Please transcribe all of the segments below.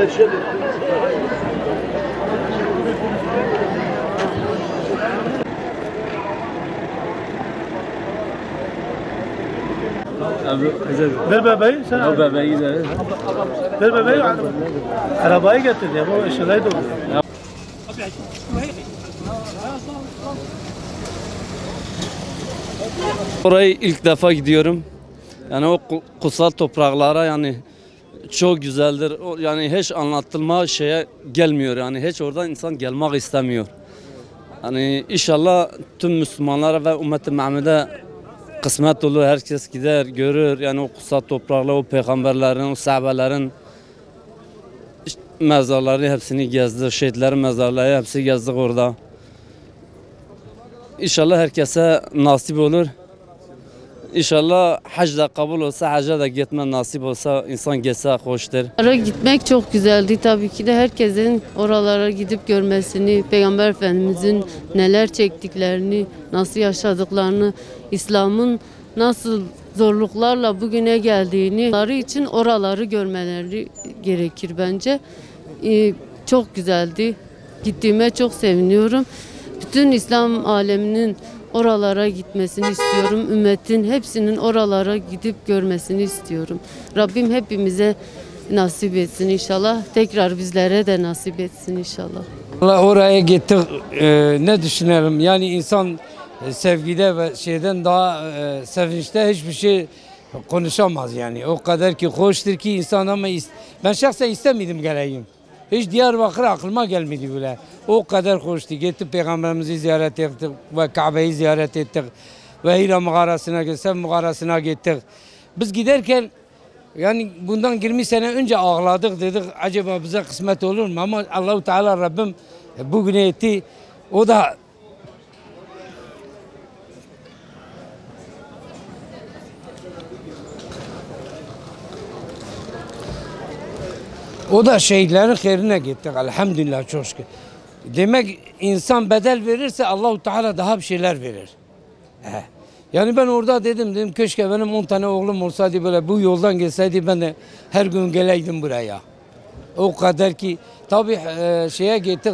Ver bebeği sen. O bebeği de. Ver bebeği. Arabayı getir ya. Bu eşyaları doldur. Oraya ilk defa gidiyorum. Yani o kutsal topraklara yani çok güzeldir. Yani hiç anlatılma şeye gelmiyor. Yani hiç oradan insan gelmek istemiyor. Yani inşallah tüm Müslümanlara ve ümmet-i Muhammed'e kısmet olur. Herkes gider, görür. Yani o kutsal toprakları, o peygamberlerin, o sahabelerin mezarları hepsini gezdik. Şehitlerin mezarları hepsi gezdik orada. İnşallah herkese nasip olur. İnşallah hac da kabul olsa, hacca da gitme nasip olsa insan geçse hoştur. Oraya gitmek çok güzeldi. Tabii ki de herkesin oralara gidip görmesini, Peygamber Efendimizin neler çektiklerini, nasıl yaşadıklarını, İslam'ın nasıl zorluklarla bugüne geldiğini onları için oraları görmeleri gerekir bence. Çok güzeldi. Gittiğime çok seviniyorum. Bütün İslam aleminin oralara gitmesini istiyorum. Ümmetin hepsinin oralara gidip görmesini istiyorum. Rabbim hepimize nasip etsin inşallah. Tekrar bizlere de nasip etsin inşallah. Oraya gittik. Ne düşünelim? Yani insan sevgide ve şeyden daha sevinçte hiçbir şey konuşamaz yani. O kadar ki hoştur ki insan ama ben şahsen istemedim geleyim. Hiç Diyarbakır aklıma gelmedi bile. O kadar hoştu. Gittik Peygamberimizi ziyaret ettik ve Kabe'yi ziyaret ettik. Ve Hira mağarasına gittik, Sef mağarasına gittik. Biz giderken yani bundan 20 sene önce ağladık, dedik acaba bize kısmet olur mu? Ama Allah-u Teala Rabbim bugüne etti. O da şehitlerin hayrine gittik elhamdülillah çok şükür. Demek insan bedel verirse Allah-u Teala daha bir şeyler verir. Yani ben orada dedim keşke benim 10 tane oğlum olsaydı böyle bu yoldan geçseydi ben de her gün geleydim buraya. O kadar ki tabii şeye gittik,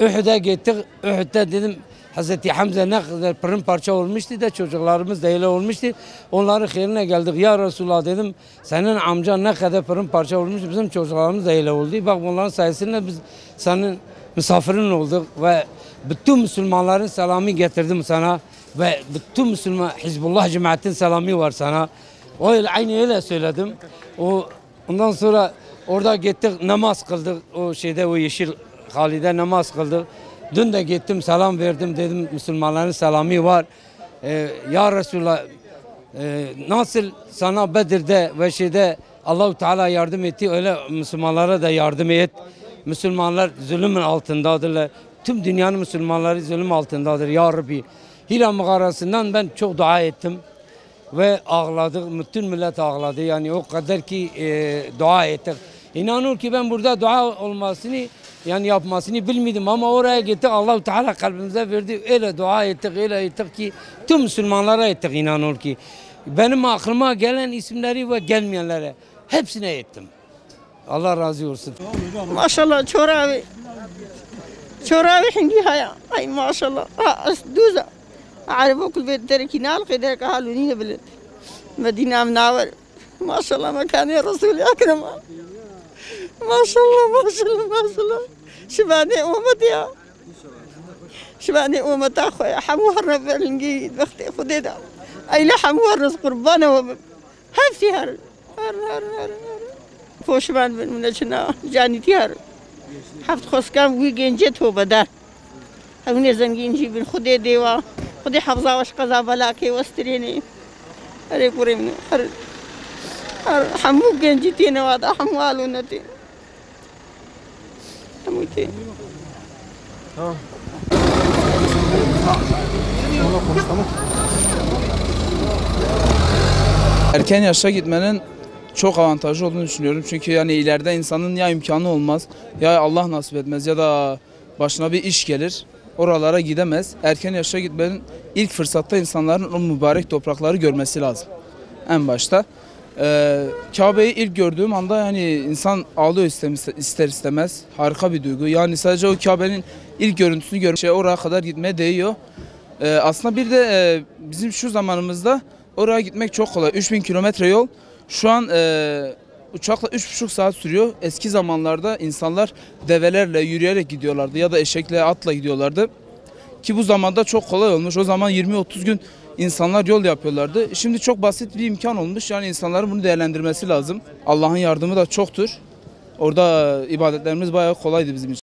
Uhud'a gittik. Uhud'da dedim Hazreti Hamza ne kadar pırın parça olmuştu da çocuklarımız da öyle olmuştu. Onların hayrine geldik. Ya Resulullah dedim senin amcan ne kadar pırın parça olmuş bizim çocuklarımız da öyle oldu. Bak bunların sayesinde biz senin misafirin olduk ve bütün Müslümanların selamı getirdim sana ve bütün Müslüman Hizbullah cemaatin selamı var sana. Aynı öyle söyledim. Ondan sonra orada gittik namaz kıldık o şeyde o yeşil halide namaz kıldık. Dün de gittim selam verdim dedim Müslümanların selamı var. Ya Resulallah nasıl sana Bedir'de ve şeyde Allah-u Teala yardım etti öyle Müslümanlara da yardım et. Müslümanlar zulümün altındadırlar. Tüm dünyanın Müslümanları zulüm altındadır ya Rabbi. Hira mağarasından ben çok dua ettim ve ağladık. Bütün millet ağladı yani o kadar ki dua ettik. İnanın ki ben burada dua olmasını yani yapmasını bilmiyordum ama oraya gittik Allah-u Teala kalbimize verdi. Öyle dua ettik, öyle ettik ki tüm Müslümanlara ettik inanın ki. Benim aklıma gelen isimleri ve gelmeyenlere hepsine ettim. Allah razı olsun. Maşallah çoravi hindi haya. Ay maşallah. Duza. أعرف كل بيت تركينا القدر كهالوني بلد مدينة منور ما شاء الله مكان يا رسول أكرم ما شاء الله ما شاء الله ما شاء الله شباني أمتي شباني أمتي أخويا حموها الرفع الجيد بختي خديدا أي لحم ورز قربانه هفي هر فوش من منجنا جاني تيار حفت خوش كان ويجنجت هو بدار هوني زنجين جيبين خدي ديوا خدي حفظة وش قضا بلاكي واستريني هري كوريمني حمو جنجتين وهذا حمو علونتين حموتين Erken yaşta gitmenin çok avantajlı olduğunu düşünüyorum. Çünkü yani ileride insanın ya imkanı olmaz, ya Allah nasip etmez ya da başına bir iş gelir. Oralara gidemez. Erken yaşta gitmenin ilk fırsatta insanların o mübarek toprakları görmesi lazım. En başta. Kabe'yi ilk gördüğüm anda yani insan ağlıyor ister istemez. Harika bir duygu. Yani sadece o Kabe'nin ilk görüntüsünü görmek oraya kadar gitmeye değiyor. Aslında bir de bizim şu zamanımızda oraya gitmek çok kolay. 3000 kilometre yol. Şu an uçakla 3,5 saat sürüyor. Eski zamanlarda insanlar develerle, yürüyerek gidiyorlardı ya da eşekle, atla gidiyorlardı. Ki bu zamanda çok kolay olmuş. O zaman 20-30 gün insanlar yol yapıyorlardı. Şimdi çok basit bir imkan olmuş. Yani insanların bunu değerlendirmesi lazım. Allah'ın yardımı da çoktur. Orada ibadetlerimiz bayağı kolaydı bizim için.